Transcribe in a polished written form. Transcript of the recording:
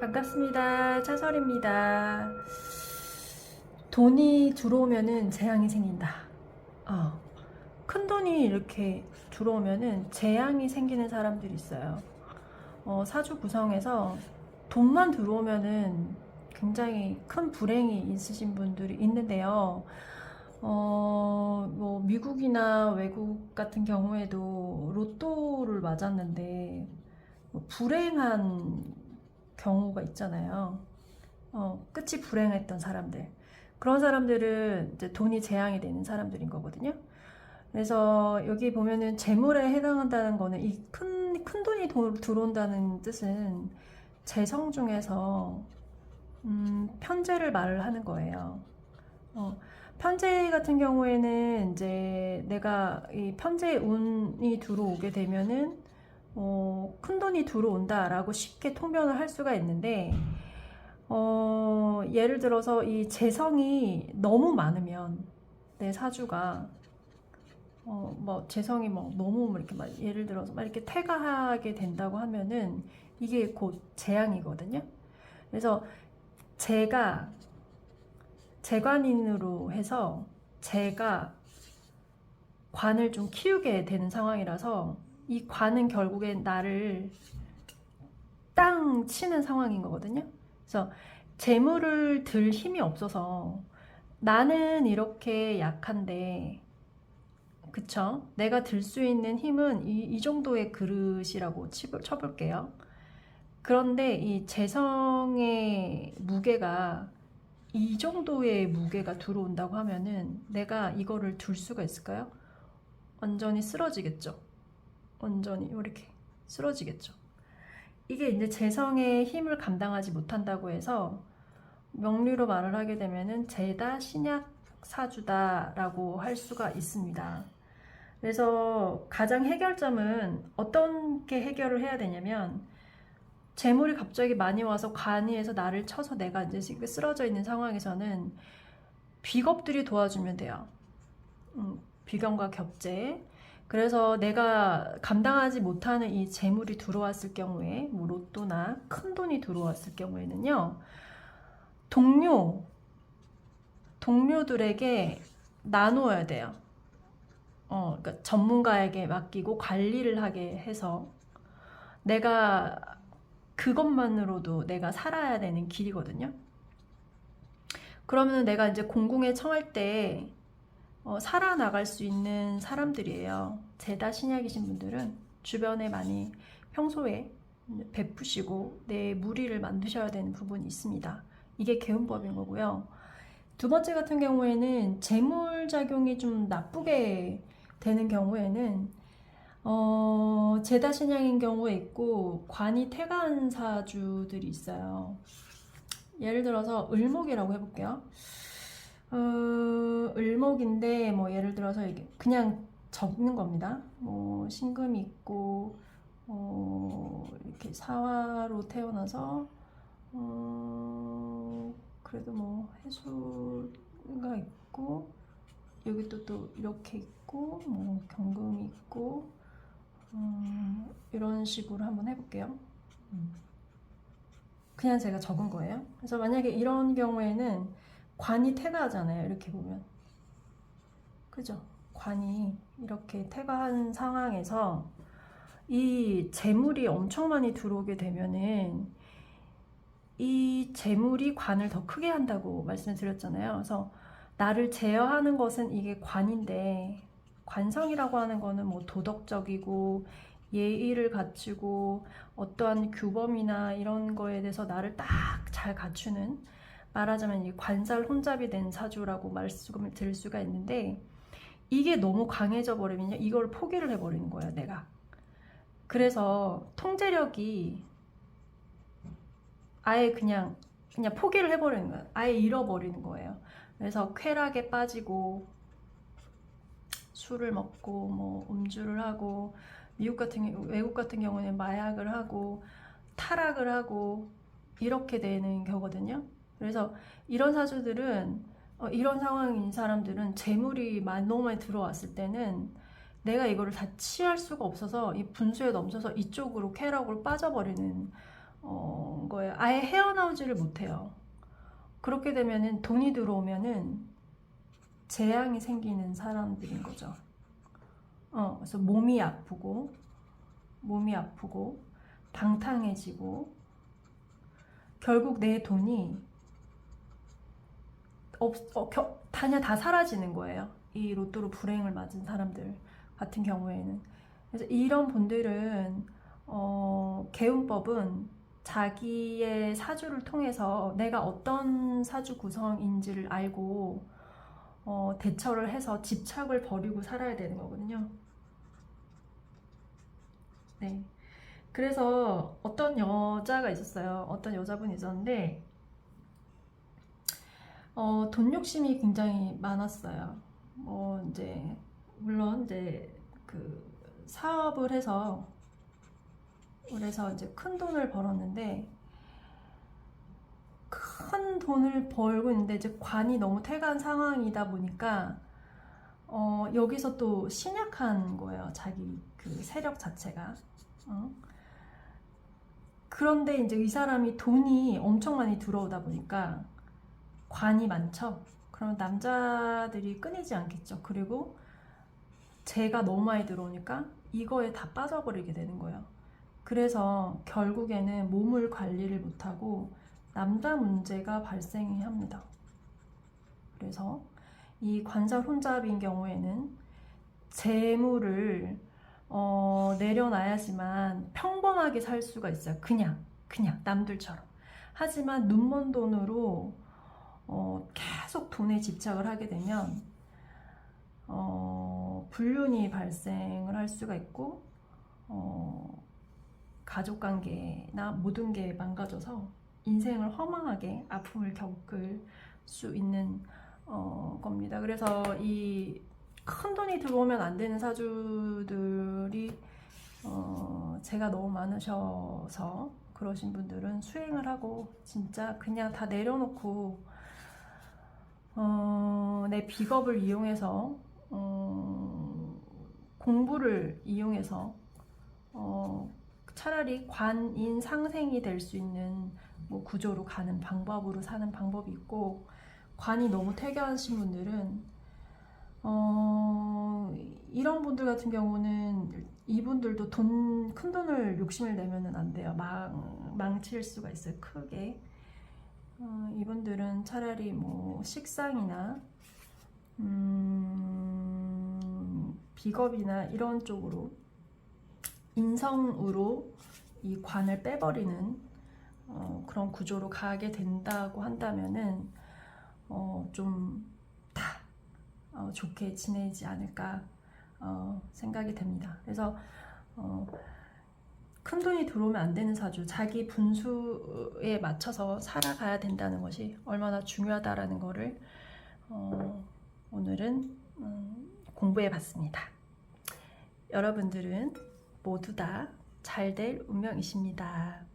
반갑습니다. 차설입니다. 돈이 들어오면은 재앙이 생긴다. 큰 돈이 이렇게 들어오면은 재앙이 생기는 사람들이 있어요. 사주 구성에서 돈만 들어오면은 굉장히 큰 불행이 있으신 분들이 있는데요. 뭐 미국이나 외국 같은 경우에도 로또를 맞았는데 뭐 불행한 경우가 있잖아요. 끝이 불행했던 사람들. 그런 사람들은 이제 돈이 재앙이 되는 사람들인 거거든요. 그래서 여기 보면은 재물에 해당한다는 거는 이 큰 돈이 들어온다는 뜻은 재성 중에서 편재를 말을 하는 거예요. 편재 같은 경우에는 이제 내가 이 편재 운이 들어오게 되면은 큰 돈이 들어온다라고 쉽게 통변을 할 수가 있는데 예를 들어서 이 재성이 너무 많으면 내 사주가 뭐 재성이 뭐 너무 이렇게 막 예를 들어서 막 이렇게 태가하게 된다고 하면은 이게 곧 재앙이거든요. 그래서 제가 재관인으로 해서 제가 관을 좀 키우게 되는 상황이라서 이 관은 결국엔 나를 땅 치는 상황인 거거든요. 그래서 재물을 들 힘이 없어서 나는 이렇게 약한데, 그쵸? 내가 들 수 있는 힘은 이 정도의 그릇이라고 쳐볼게요. 그런데 이 재성의 무게가 이 정도의 무게가 들어온다고 하면은 내가 이거를 둘 수가 있을까요? 완전히 쓰러지겠죠. 완전히 이렇게 쓰러지겠죠. 이게 이제 재성의 힘을 감당하지 못한다고 해서 명리로 말을 하게 되면은 재다 신약 사주다라고 할 수가 있습니다. 그래서 가장 해결점은 어떻게 해결을 해야 되냐면 재물이 갑자기 많이 와서 관이에서 나를 쳐서 내가 이제 쓰러져 있는 상황에서는 비겁들이 도와주면 돼요. 비견과 겹재. 그래서 내가 감당하지 못하는 이 재물이 들어왔을 경우에 뭐 로또나 큰 돈이 들어왔을 경우에는요, 동료들에게 나누어야 돼요. 그러니까 전문가에게 맡기고 관리를 하게 해서 내가 그것만으로도 내가 살아야 되는 길이거든요. 그러면 내가 이제 공궁에 처할 때 살아나갈 수 있는 사람들이에요. 제다 신약이신 분들은 주변에 많이 평소에 베푸시고 내 무리를 만드셔야 되는 부분이 있습니다. 이게 개운법인 거고요. 두 번째 같은 경우에는 재물작용이 좀 나쁘게 되는 경우에는 제다 신약인 경우에 있고 관이 태간 사주들이 있어요. 예를 들어서 을목이라고 해볼게요. 을목인데 뭐 예를 들어서 이게 그냥 적는 겁니다. 뭐 신금이 있고 이렇게 사화로 태어나서 그래도 뭐 해수가 있고 여기 또 이렇게 있고 뭐 경금이 있고 이런 식으로 한번 해볼게요. 그냥 제가 적은 거예요. 그래서 만약에 이런 경우에는 관이 태가하잖아요. 이렇게 보면. 그죠? 관이 이렇게 태가한 상황에서 이 재물이 엄청 많이 들어오게 되면은 이 재물이 관을 더 크게 한다고 말씀을 드렸잖아요. 그래서 나를 제어하는 것은 이게 관인데, 관성이라고 하는 거는 뭐 도덕적이고 예의를 갖추고 어떠한 규범이나 이런 거에 대해서 나를 딱 잘 갖추는, 말하자면 이 관살 혼잡이 된 사주라고 말씀을 드릴 수가 있는데, 이게 너무 강해져 버리면요, 이걸 포기를 해버리는 거예요, 내가. 그래서 통제력이 아예 그냥 포기를 해버리는 거예요. 아예 잃어버리는 거예요. 그래서 쾌락에 빠지고 술을 먹고 뭐 음주를 하고 외국 같은 경우는 마약을 하고 타락을 하고 이렇게 되는 거거든요. 그래서 이런 사주들은 이런 상황인 사람들은 재물이 너무 많이 들어왔을 때는 내가 이거를 다 취할 수가 없어서 이 분수에 넘쳐서 이쪽으로 쾌락으로 빠져버리는 거예요. 아예 헤어나오지를 못해요. 그렇게 되면은 돈이 들어오면은 재앙이 생기는 사람들인 거죠. 그래서 몸이 아프고 방탕해지고 결국 내 돈이 다 사라지는 거예요. 이 로또로 불행을 맞은 사람들 같은 경우에는. 그래서 이런 분들은 개운법은 자기의 사주를 통해서 내가 어떤 사주 구성인지를 알고 대처를 해서 집착을 버리고 살아야 되는 거거든요. 네. 그래서 어떤 여자가 있었어요. 어떤 여자분이 있었는데 돈 욕심이 굉장히 많았어요. 이제 물론 이제 그 사업을 해서 그래서 이제 큰 돈을 벌었는데 큰 돈을 벌고 있는데 이제 관이 너무 퇴간 상황이다 보니까 여기서 또 신약한 거예요. 자기 그 세력 자체가. 그런데 이제 이 사람이 돈이 엄청 많이 들어오다 보니까 관이 많죠. 그럼 남자들이 끊이지 않겠죠. 그리고 재가 너무 많이 들어오니까 이거에 다 빠져버리게 되는 거예요. 그래서 결국에는 몸을 관리를 못하고 남자 문제가 발생합니다. 그래서 이 관살 혼잡인 경우에는 재물을 내려놔야지만 평범하게 살 수가 있어요. 그냥 남들처럼. 하지만 눈먼 돈으로 계속 돈에 집착을 하게 되면 불륜이 발생을 할 수가 있고 가족관계나 모든 게 망가져서 인생을 허망하게 아픔을 겪을 수 있는 겁니다. 그래서 이 큰 돈이 들어오면 안 되는 사주들이 제가 너무 많으셔서 그러신 분들은 수행을 하고 진짜 그냥 다 내려놓고 내 비겁을 이용해서 공부를 이용해서 차라리 관인 상생이 될 수 있는 뭐 구조로 가는 방법으로 사는 방법이 있고, 관이 너무 퇴계하신 분들은 이런 분들 같은 경우는 이분들도 큰 돈을 욕심을 내면은 안 돼요. 망칠 수가 있어요. 크게. 이분들은 차라리 뭐 식상이나 비겁이나 이런 쪽으로 인성으로 이 관을 빼버리는 그런 구조로 가게 된다고 한다면은 좀 다 좋게 지내지 않을까 생각이 됩니다. 그래서 큰 돈이 들어오면 안 되는 사주, 자기 분수에 맞춰서 살아가야 된다는 것이 얼마나 중요하다라는 거를 오늘은 공부해 봤습니다. 여러분들은 모두 다 잘 될 운명이십니다.